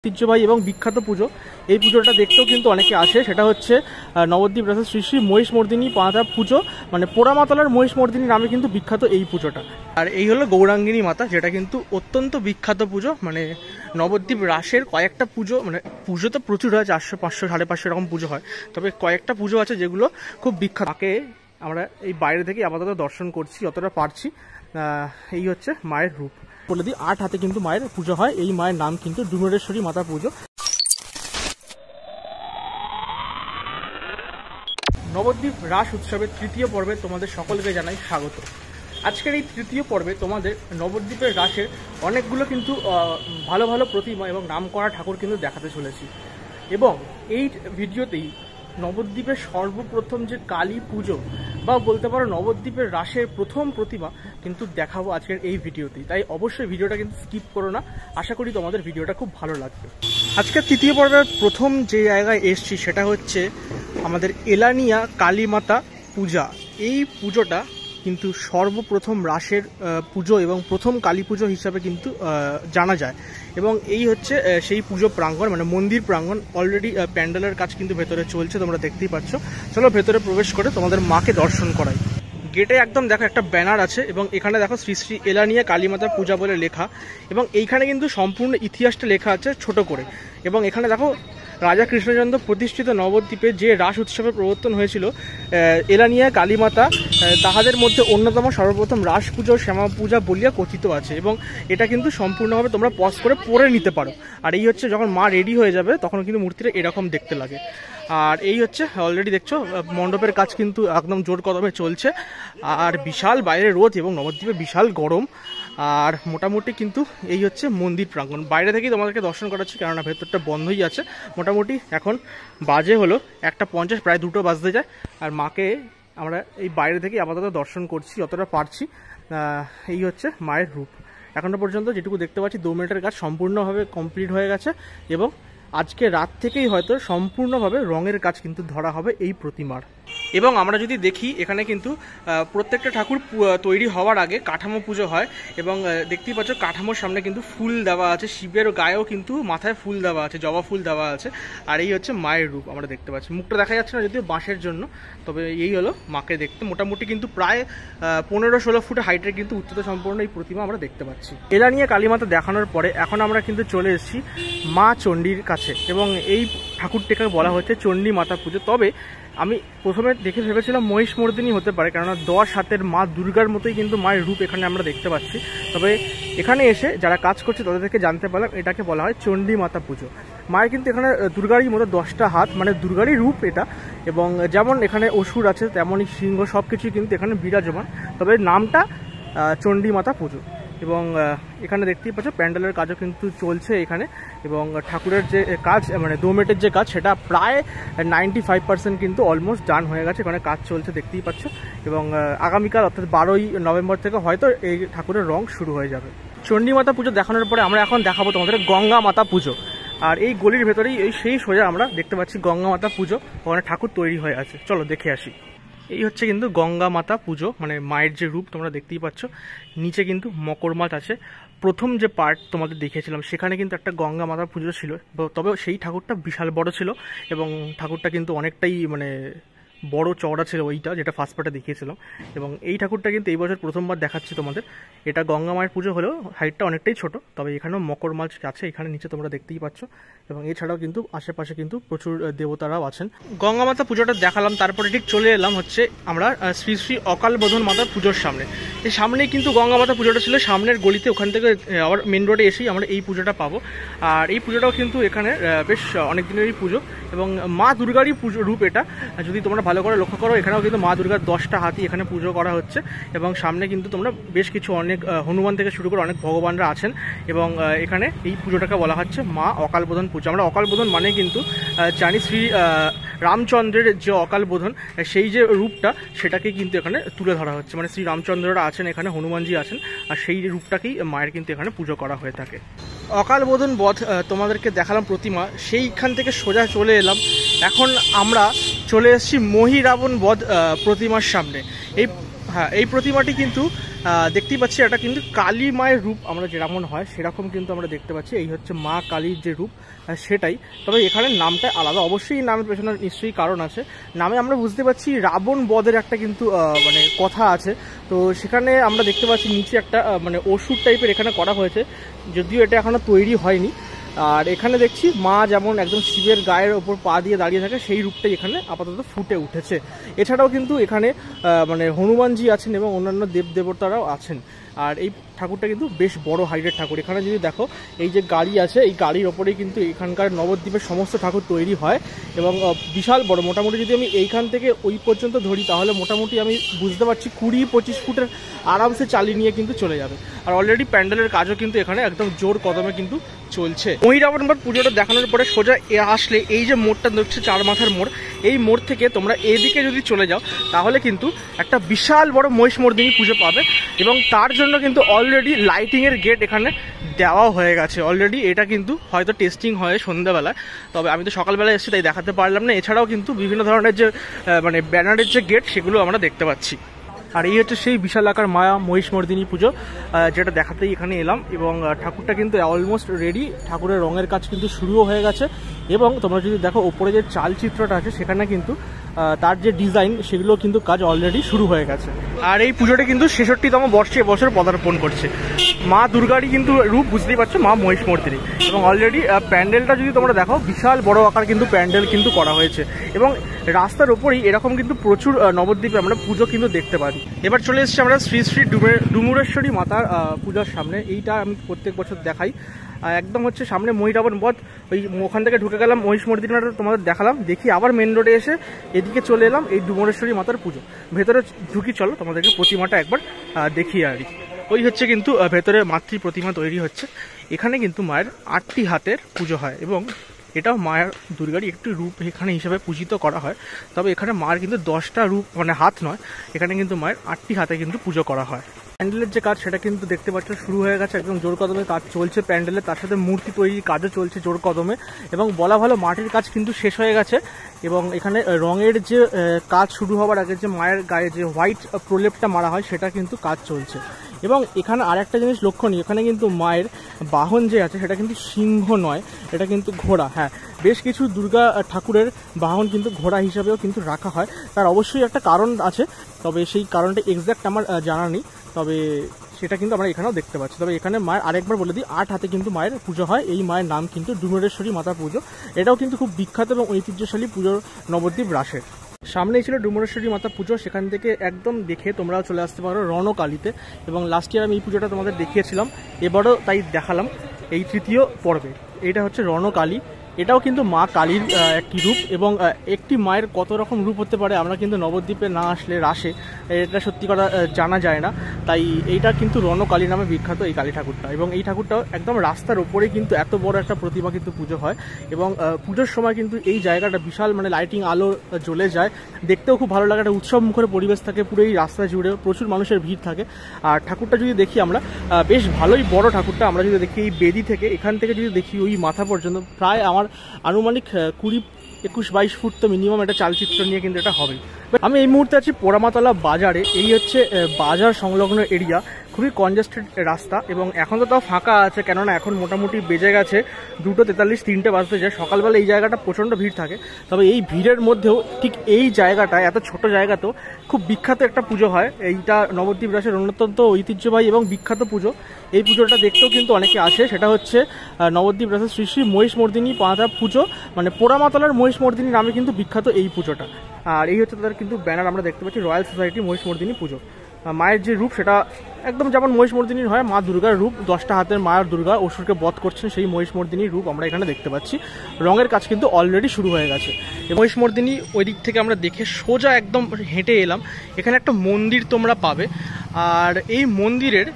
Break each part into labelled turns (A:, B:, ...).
A: ঐতিহ্যবাহী এবং বিখ্যাত পুজো। এই পুজোটা দেখতেও কিন্তু অনেকে আসে। সেটা হচ্ছে নবদ্বীপ রাসের শ্রী শ্রী মহিষমর্দিনী মাতা পুজো, মানে পোড়ামাতলার মহিষমর্দিনী নামে কিন্তু বিখ্যাত এই পুজোটা। আর এই হলো গৌরাঙ্গিনী মাতা, যেটা কিন্তু অত্যন্ত বিখ্যাত পুজো। মানে নবদ্বীপ রাসের কয়েকটা পুজো, মানে পুজো তো প্রচুর হয়, 400, 500, 550 এরকম পুজো হয়, তবে কয়েকটা পুজো আছে যেগুলো খুব বিখ্যাত। তাকে আমরা এই বাইরে থেকে আপাতত দর্শন করছি যতটা পারছি। এই হচ্ছে মায়ের রূপ। বলে দিই, 8 হাতে কিন্তু মায়ের পুজো হয়। এই মায়ের নাম কিন্তু ডুমুরেশ্বরী মাতা পুজো। নবদ্বীপ রাস উৎসবের তৃতীয় পর্বে তোমাদের সকলকে জানাই স্বাগত। আজকের এই তৃতীয় পর্বে তোমাদের নবদ্বীপের রাসের অনেকগুলো কিন্তু ভালো ভালো প্রতিমা এবং নামকরা ঠাকুর কিন্তু দেখাতে চলেছি। এবং এই ভিডিওতেই নবদ্বীপের সর্বপ্রথম যে কালী পুজো বা বলতে পারো নবদ্বীপের রাসের প্রথম প্রতিমা কিন্তু দেখাবো আজকের এই ভিডিওতেই। তাই অবশ্যই ভিডিওটা কিন্তু স্কিপ করো না। আশা করি তোমাদের ভিডিওটা খুব ভালো লাগবে। আজকের তৃতীয় পর্বের প্রথম যে জায়গায় এসছি সেটা হচ্ছে আমাদের এলানিয়া কালীমাতা পূজা। এই পুজোটা কিন্তু সর্বপ্রথম রাসের পুজো এবং প্রথম কালী পুজো হিসাবে কিন্তু জানা যায়। এবং এই হচ্ছে সেই পুজো প্রাঙ্গণ, মানে মন্দির প্রাঙ্গণ। অলরেডি প্যান্ডেলের কাজ কিন্তু ভেতরে চলছে, তোমরা দেখতেই পাচ্ছ। চলো ভেতরে প্রবেশ করে তোমাদের মাকে দর্শন করাই। গেটে একদম দেখো একটা ব্যানার আছে এবং এখানে দেখো শ্রী শ্রী এলানিয়া কালীমাতা পূজা বলে লেখা। এবং এইখানে কিন্তু সম্পূর্ণ ইতিহাসটা লেখা আছে ছোট করে। এবং এখানে দেখো রাজা কৃষ্ণচন্দ্র প্রতিষ্ঠিত নবদ্বীপে যে রাস উৎসবের প্রবর্তন হয়েছিল এলানিয়া কালীমাতা, তাহাদের মধ্যে অন্যতম সর্বপ্রথম রাস পুজো শ্যামা পূজা বলিয়া কথিত আছে। এবং এটা কিন্তু সম্পূর্ণভাবে তোমরা পজ করে পড়ে নিতে পারো। আর এই হচ্ছে যখন মা রেডি হয়ে যাবে তখন কিন্তু মূর্তিটা এরকম দেখতে লাগে। আর এই হচ্ছে অলরেডি দেখছো মণ্ডপের কাজ কিন্তু একদম জোর কদমে চলছে। আর বিশাল বাইরে রোদ এবং নবদ্বীপে বিশাল গরম। আর মোটামুটি কিন্তু এই হচ্ছে মন্দির প্রাঙ্গণ। বাইরে থেকেই তোমাদেরকে দর্শন করাচ্ছি, কেননা ভেতরটা বন্ধই আছে। মোটামুটি এখন বাজে হলো 1:50, প্রায় 2টো বাজতে যায়। আর মাকে আমরা এই বাইরে থেকেই আপাতত দর্শন করছি যতটা পারছি। এই হচ্ছে মায়ের রূপ। এখনো পর্যন্ত যেটুকু দেখতে পাচ্ছি 2 মিনিটের কাজ সম্পূর্ণভাবে কমপ্লিট হয়ে গেছে। এবং আজকে রাত থেকেই হয়তো সম্পূর্ণভাবে রঙের কাজ কিন্তু ধরা হবে এই প্রতিমার। এবং আমরা যদি দেখি এখানে কিন্তু প্রত্যেকটা ঠাকুর তৈরি হওয়ার আগে কাঠামো পুজো হয়। এবং দেখতেই পাচ্ছ কাঠামোর সামনে কিন্তু ফুল দেওয়া আছে, শিবের গায়েও কিন্তু মাথায় ফুল দেওয়া আছে, জবা ফুল দেওয়া আছে। আর এই হচ্ছে মায়ের রূপ আমরা দেখতে পাচ্ছি। মুখটা দেখা যাচ্ছে না যদিও বাঁশের জন্য, তবে এই হলো মাকে দেখতে। মোটামুটি কিন্তু প্রায় 15-16 ফুট হাইটের কিন্তু উচ্চতা সম্পন্ন এই প্রতিমা আমরা দেখতে পাচ্ছি। এলানিয়া কালীমাতা দেখানোর পরে এখন আমরা কিন্তু চলে এসেছি মা চণ্ডীর কাছে। এবং এই ঠাকুরটিকে বলা হচ্ছে চণ্ডী মাতা পুজো। তবে আমি প্রথমে দেখে ভেবেছিলাম মহিষমর্দিনী হতে পারে, কেননা 10 হাতের মা দুর্গার মতোই কিন্তু মায়ের রূপ এখানে আমরা দেখতে পাচ্ছি। তবে এখানে এসে যারা কাজ করছে তাদের থেকে জানতে পারলাম এটাকে বলা হয় চণ্ডী মাতা পুজো। মায়ের কিন্তু এখানে দুর্গারই মতো 10টা হাত, মানে দুর্গারই রূপ এটা। এবং যেমন এখানে অসুর আছে তেমনই সিংহ, সব কিছুই কিন্তু এখানে বিরাজমান। তবে নামটা চণ্ডী মাতা পুজো। এবং এখানে দেখতেই পাচ্ছ প্যান্ডেলের কাজও কিন্তু চলছে এখানে। এবং ঠাকুরের যে কাজ, মানে দোমেটের যে কাজ, সেটা প্রায় 95% কিন্তু অলমোস্ট ডান হয়ে গেছে। এখানে কাজ চলছে দেখতেই পাচ্ছ। এবং আগামীকাল অর্থাৎ 12ই নভেম্বর থেকে হয়তো এই ঠাকুরের রং শুরু হয়ে যাবে। চণ্ডী মাতা পুজো দেখানোর পরে আমরা এখন দেখাবো তোমাদের গঙ্গা মাতা পুজো। আর এই গলির ভেতরেই এই সেই সোজা আমরা দেখতে পাচ্ছি গঙ্গা মাতা পুজো, ওখানে ঠাকুর তৈরি হয়ে আছে। চলো দেখে আসি। এই হচ্ছে কিন্তু গঙ্গা মাতা পুজো, মানে মায়ের যে রূপ তোমরা দেখতেই পাচ্ছ। নিচে কিন্তু মকর মাছ আছে। প্রথম যে পার্ট তোমাদের দেখিয়েছিলাম সেখানে কিন্তু একটা গঙ্গা মাতা পুজো ছিল, তবে সেই ঠাকুরটা বিশাল বড় ছিল। এবং ঠাকুরটা কিন্তু অনেকটাই মানে বড় চওড়া ছিল ওইটা, যেটা ফার্স্ট পার্টে দেখিয়েছিলাম। এবং এই ঠাকুরটা কিন্তু এই বছর প্রথমবার দেখাচ্ছি তোমাদের। এটা গঙ্গা মায়ের পুজো হলেও হাইটটা অনেকটাই ছোট, তবে এখানেও মকর মাছ আছে এখানে নিচে তোমরা দেখতেই পাচ্ছ। এবং এছাড়াও কিন্তু আশেপাশে কিন্তু প্রচুর দেবতারাও আছেন। গঙ্গা মাতা পুজোটা দেখালাম, তারপরে ঠিক চলে এলাম হচ্ছে আমরা শ্রী শ্রী অকাল বোধন মাতার পুজোর সামনে। এই সামনেই কিন্তু গঙ্গা মাতা পুজোটা ছিল, সামনের গলিতে। ওখান থেকে আবার মেন রোডে এসেই আমরা এই পুজোটা পাবো। আর এই পুজোটাও কিন্তু এখানে বেশ অনেক দিনেরই পুজো। এবং মা দুর্গারই পুজো রূপ এটা। যদি তোমরা ভালো করে লক্ষ্য করো, এখানেও কিন্তু মা দুর্গার 10টা হাতি এখানে পুজো করা হচ্ছে। এবং সামনে কিন্তু তোমরা বেশ কিছু অনেক হনুমান থেকে শুরু করে অনেক ভগবানরা আছেন। এবং এখানে এই পুজোটাকে বলা হচ্ছে মা অকাল বোধন পুজো। আমরা অকাল বোধন মানে কিন্তু জানি শ্রী রামচন্দ্রের যে অকাল বোধন, সেই যে রূপটা সেটাকে কিন্তু এখানে তুলে ধরা হচ্ছে। মানে শ্রী রামচন্দ্ররা আছেন এখানে, হনুমানজি আছেন, আর সেই রূপটাকেই মায়ের কিন্তু এখানে পুজো করা হয়ে থাকে। অকাল বোধন বধ তোমাদেরকে দেখালাম প্রতিমা, সেইখান থেকে সোজা চলে এলাম। এখন আমরা চলে এসেছি মহি রাবণ বধ প্রতিমার সামনে। এই প্রতিমাটি কিন্তু দেখতেই পাচ্ছি এটা কিন্তু কালী মায়ের রূপ আমরা যেরকম হয় সেরকম কিন্তু আমরা দেখতে পাচ্ছি। এই হচ্ছে মা কালীর যে রূপ সেটাই, তবে এখানে নামটা আলাদা। অবশ্যই নামের পেছনে নিশ্চয়ই কারণ আছে। নামে আমরা বুঝতে পারছি রাবণ বধের একটা কিন্তু মানে কথা আছে। তো সেখানে আমরা দেখতে পাচ্ছি নিচে একটা মানে ওষুধ টাইপের এখানে করা হয়েছে, যদিও এটা এখনো তৈরি হয়নি। আর এখানে দেখছি মা যেমন একদম শিবের গায়ের ওপর পা দিয়ে দাঁড়িয়ে থাকে সেই রূপটাই এখানে আপাতত ফুটে উঠেছে। এছাড়াও কিন্তু এখানে মানে হনুমানজি আছেন এবং অন্যান্য দেবদেবতারাও আছেন। আর এই ঠাকুরটা কিন্তু বেশ বড় হাইটের ঠাকুর। এখানে যদি দেখো এই যে গাড়ি আছে, এই গাড়ির ওপরেই কিন্তু এখানকার নবদ্বীপের সমস্ত ঠাকুর তৈরি হয় এবং বিশাল বড়। মোটামুটি যদি আমি এইখান থেকে ওই পর্যন্ত ধরি তাহলে মোটামুটি আমি বুঝতে পারছি 20-25 ফুটের আরামসে চালিয়ে নিয়ে কিন্তু চলে যাবে। আর অলরেডি প্যান্ডেলের কাজও কিন্তু এখানে একদম জোর কদমে কিন্তু চলছে। মহিরাবণবার পুজোটা দেখানোর পরে সোজা আসলে এই যে মোড়টা দেখছে 4 মাথার মোড়, এই মোড় থেকে তোমরা এদিকে যদি চলে যাও তাহলে কিন্তু একটা বিশাল বড় মহিষমর্দিনী পুজো পাবে এবং তার জন্য কিন্তু অলরেডি লাইটিংয়ের গেট এখানে দেওয়া হয়ে গেছে অলরেডি। এটা কিন্তু হয়তো টেস্টিং হয় সন্ধ্যাবেলায়, তবে আমি তো সকালবেলায় এসেছি তাই দেখাতে পারলাম না। এছাড়াও কিন্তু বিভিন্ন ধরনের যে মানে ব্যানারের যে গেট সেগুলো আমরা দেখতে পাচ্ছি। আর এই হচ্ছে সেই বিশাল আকার মায়া মহিষমর্দিনী পুজো যেটা দেখাতেই এখানে এলাম এবং ঠাকুরটা কিন্তু অলমোস্ট রেডি। ঠাকুরের রঙের কাজ কিন্তু শুরুও হয়ে গেছে এবং তোমরা যদি দেখো ওপরে যে চালচিত্রটা আছে সেখানে কিন্তু তার যে ডিজাইন সেগুলো কিন্তু কাজ অলরেডি শুরু হয়ে গেছে। আর এই পুজোটা কিন্তু 66তম বর্ষে এবছর পদার্পণ করছে। মা দুর্গারই কিন্তু রূপ বুঝতেই পারছো, মা মহিষমর্দিনী। এবং অলরেডি প্যান্ডেলটা যদি তোমরা দেখো বিশাল বড় আকার কিন্তু প্যান্ডেল কিন্তু করা হয়েছে এবং রাস্তার ওপরেই এরকম কিন্তু প্রচুর নবদ্বীপে আমরা পুজো কিন্তু দেখতে পারি। এবার চলে এসেছি আমরা শ্রী শ্রী ডুমুরেশ্বরী মাতার পূজার সামনে। এইটা আমি প্রত্যেক বছর দেখাই। একদম হচ্ছে সামনে মহিরাবণ বধ, ওখান থেকে ঢুকে গেলাম মহিষমর্দিনীটা তোমাদের দেখালাম, দেখি আবার মেন রোডে এসে এদিকে চলে এলাম এই ডুমুরেশ্বরী মাতার পুজো। ভেতরে ঢুকি, চলো তোমাদেরকে প্রতিমাটা একবার দেখিয়ে আনি। ওই হচ্ছে কিন্তু ভেতরে মাতৃ প্রতিমা তৈরি হচ্ছে। এখানে কিন্তু মায়ের 8টি হাতের পুজো হয় এবং এটাও মায়ের দুর্গারই একটি রূপ এখানে হিসেবে পূজিত করা হয়। তবে এখানে মায়ের কিন্তু 10টা রূপ মানে হাত নয়, এখানে কিন্তু মায়ের 8টি হাতে কিন্তু পুজো করা হয়। প্যান্ডেলের যে কাজ সেটা কিন্তু দেখতে পাচ্ছ শুরু হয়ে গেছে, একদম জোর কদমে কাজ চলছে প্যান্ডেলের। তার সাথে মূর্তি তৈরির কাজও চলছে জোর কদমে এবং বলা ভালো মাটির কাজ কিন্তু শেষ হয়ে গেছে এবং এখানে রঙের যে কাজ শুরু হওয়ার আগে যে মায়ের গায়ে যে হোয়াইট প্রলেপটা মারা হয় সেটা কিন্তু কাজ চলছে। এবং এখানে আরেকটা জিনিস লক্ষণীয়, এখানে কিন্তু মায়ের বাহন যে আছে সেটা কিন্তু সিংহ নয়, এটা কিন্তু ঘোড়া। হ্যাঁ, বেশ কিছু দুর্গা ঠাকুরের বাহন কিন্তু ঘোড়া হিসাবেও কিন্তু রাখা হয়, তার অবশ্যই একটা কারণ আছে, তবে সেই কারণটা এক্স্যাক্ট আমার জানা নেই, তবে সেটা কিন্তু আমরা এখানেও দেখতে পাচ্ছি। তবে এখানে মায়ের আরেকবার বলে দিই 8 হাতে কিন্তু মায়ের পুজো হয়। এই মায়ের নাম কিন্তু ডুমুরেশ্বরী মাতা পুজো। এটাও কিন্তু খুব বিখ্যাত এবং ঐতিহ্যশালী পুজো নবদ্বীপ রাসের। সামনেই ছিল ডুমুরেশ্বরী মাতা পুজো, সেখান থেকে একদম দেখে তোমরাও চলে আসতে পারো রণকালীতে। এবং লাস্ট ইয়ার আমি এই পুজোটা তোমাদের দেখিয়েছিলাম, এবারও তাই দেখালাম এই 3য় পর্বে। এটা হচ্ছে রণকালী, এটাও কিন্তু মা কালীর একটি রূপ এবং একটি মায়ের কত রকম রূপ হতে পারে আমরা কিন্তু নবদ্বীপে না আসলে রাসে এটা সত্যি কথা জানা যায় না। তাই এইটা কিন্তু রণকালী নামে বিখ্যাত এই কালী ঠাকুরটা। এবং এই ঠাকুরটাও একদম রাস্তার ওপরে কিন্তু এত বড় একটা প্রতিমা কিন্তু পুজো হয় এবং পুজোর সময় কিন্তু এই জায়গাটা বিশাল মানে লাইটিং আলো জ্বলে যায়, দেখতেও খুব ভালো লাগে, একটা উৎসব মুখর পরিবেশ থাকে পুরো এই রাস্তা জুড়ে, প্রচুর মানুষের ভিড় থাকে। আর ঠাকুরটা যদি দেখি আমরা বেশ ভালোই বড় ঠাকুরটা। আমরা যদি দেখি এই বেদি থেকে এখান থেকে যদি দেখি ওই মাথা পর্যন্ত প্রায় আমার আনুমানিক 20-21-22 ফুট তো মিনিমাম একটা চালচিত্র নিয়ে কিন্তু এটা হবে। আমি এই মুহূর্তে আছি পোড়ামাতলা বাজারে। এই হচ্ছে বাজার সংলগ্ন এরিয়া, খুবই কনজেস্টেড রাস্তা এবং এখন তো তাও ফাঁকা আছে, কেননা এখন মোটামুটি বেজে গেছে 2:43, 3টে বাজতে যায়। সকালবেলা এই জায়গাটা প্রচণ্ড ভিড় থাকে, তবে এই ভিড়ের মধ্যেও ঠিক এই জায়গাটা এত ছোট জায়গাতেও খুব বিখ্যাত একটা পুজো হয়। এইটা নবদ্বীপ রাসের অন্যতম ঐতিহ্যবাহী এবং বিখ্যাত পুজো। এই পুজোটা দেখতেও কিন্তু অনেকে আসে, সেটা হচ্ছে নবদ্বীপ রাসের শ্রী শ্রী মহিষমর্দিনী মাতা পুজো, মানে পোড়ামাতলার মহিষমর্দিনী নামে কিন্তু বিখ্যাত এই পুজোটা। আর এই হচ্ছে তাদের কিন্তু ব্যানার আমরা দেখতে পাচ্ছি, রয়্যাল সোসাইটি মহিষমর্দিনী পুজো। মায়ের যে রূপ সেটা একদম যেমন মহিষমর্দিনীর হয়, মা দুর্গার রূপ, 10টা হাতের মায়ের দুর্গা অসুরকে বধ করছেন সেই মহিষমর্দিনীর রূপ আমরা এখানে দেখতে পাচ্ছি। রঙের কাজ কিন্তু অলরেডি শুরু হয়ে গেছে। মহিষমর্দিনী ওই দিক থেকে আমরা দেখে সোজা একদম হেঁটে এলাম, এখানে একটা মন্দির তোমরা পাবে। আর এই মন্দিরের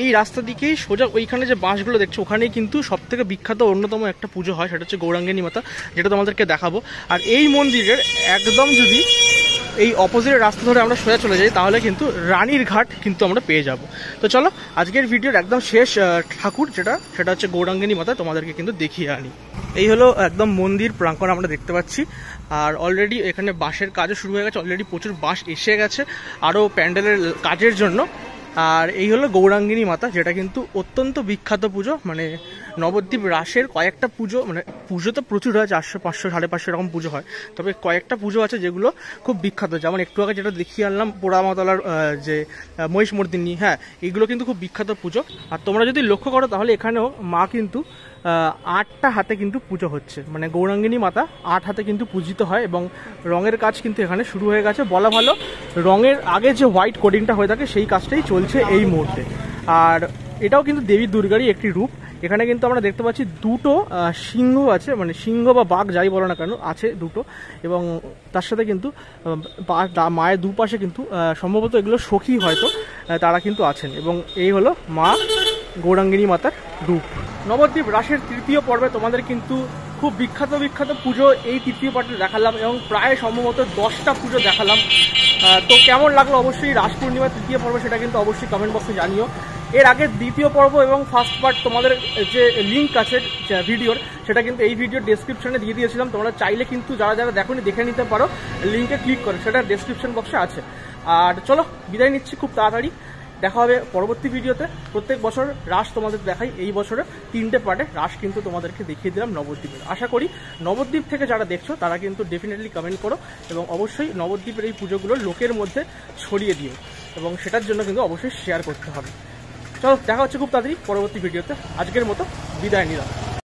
A: এই রাস্তা দিকেই সোজা ওইখানে যে বাঁশগুলো দেখছো ওখানেই কিন্তু সবথেকে বিখ্যাত অন্যতম একটা পুজো হয়, সেটা হচ্ছে গৌরাঙ্গিনী মাতা, যেটা তোমাদেরকে দেখাবো। আর এই মন্দিরের একদম যদি এই অপোজিটের রাস্তা ধরে আমরা সোজা চলে যাই তাহলে কিন্তু রানীর ঘাট কিন্তু আমরা পেয়ে যাব। তো চলো আজকের ভিডিওর একদম শেষ ঠাকুর সেটা হচ্ছে গৌরাঙ্গিনী মাতা, তোমাদেরকে কিন্তু দেখিয়ে আনি। এই হলো একদম মন্দির প্রাঙ্গণ আমরা দেখতে পাচ্ছি। আর অলরেডি এখানে বাঁশের কাজও শুরু হয়ে গেছে, অলরেডি প্রচুর বাঁশ এসে গেছে আরও প্যান্ডেলের কাজের জন্য। আর এই হলো গৌরাঙ্গিনী মাতা, যেটা কিন্তু অত্যন্ত বিখ্যাত পুজো। মানে নবদ্বীপ রাসের কয়েকটা পুজো, মানে পুজো তো প্রচুর হয়, 400, 500, 550 এরকম পুজো হয়, তবে কয়েকটা পুজো আছে যেগুলো খুব বিখ্যাত। যেমন একটু আগে যেটা দেখিয়ে আনলাম পোড়ামাতলার যে মহিষমর্দিনী, হ্যাঁ এগুলো কিন্তু খুব বিখ্যাত পুজো। আর তোমরা যদি লক্ষ্য করো তাহলে এখানেও মা কিন্তু 8টা হাতে কিন্তু পুজো হচ্ছে, মানে গৌরাঙ্গিনী মাতা 8 হাতে কিন্তু পূজিত হয়। এবং রঙের কাজ কিন্তু এখানে শুরু হয়ে গেছে, বলা ভালো রঙের আগে যে হোয়াইট কোডিংটা হয়ে থাকে সেই কাজটাই চলছে এই মুহূর্তে। আর এটাও কিন্তু দেবী দুর্গারই একটি রূপ। এখানে কিন্তু আমরা দেখতে পাচ্ছি দুটো সিংহ আছে, মানে সিংহ বা বাঘ যাই বলো না কেন আছে দুটো, এবং তার সাথে কিন্তু মায়ের দুপাশে কিন্তু সম্ভবত এগুলো সখী হয়তো তারা কিন্তু আছেন। এবং এই হলো মা গৌরাঙ্গিনী মাতার রূপ। নবদ্বীপ রাসের তৃতীয় পর্বে তোমাদের কিন্তু খুব বিখ্যাত পুজো এই তৃতীয় পার্টে দেখালাম, এবং প্রায় সম্ভবত 10টা পুজো দেখালাম। তো কেমন লাগলো অবশ্যই রাস পূর্ণিমা তৃতীয় পর্ব, সেটা কিন্তু অবশ্যই কমেন্ট বক্সে জানিও। এর আগে দ্বিতীয় পর্ব এবং ফার্স্ট পার্ট তোমাদের যে লিঙ্ক আছে ভিডিওর, সেটা কিন্তু এই ভিডিওর ডেসক্রিপশনে দিয়ে দিয়েছিলাম। তোমরা চাইলে কিন্তু যারা দেখোনি দেখে নিতে পারো, লিঙ্কে ক্লিক করে, সেটা ডেসক্রিপশন বক্সে আছে। আর চলো বিদায় নিচ্ছি খুব তাড়াতাড়ি, দেখা হবে পরবর্তী ভিডিওতে। প্রত্যেক বছর রাস তোমাদের দেখাই, এই বছরে 3টে পার্টে রাস কিন্তু তোমাদেরকে দেখিয়ে দিলাম নবদ্বীপের। আশা করি নবদ্বীপ থেকে যারা দেখছো তারা কিন্তু ডেফিনেটলি কমেন্ট করো, এবং অবশ্যই নবদ্বীপের এই পুজোগুলো লোকের মধ্যে ছড়িয়ে দিও, এবং সেটার জন্য কিন্তু অবশ্যই শেয়ার করতে হবে। চলো দেখা হচ্ছে খুব তাড়াতাড়ি পরবর্তী ভিডিওতে। আজকের মতো বিদায় নিলাম।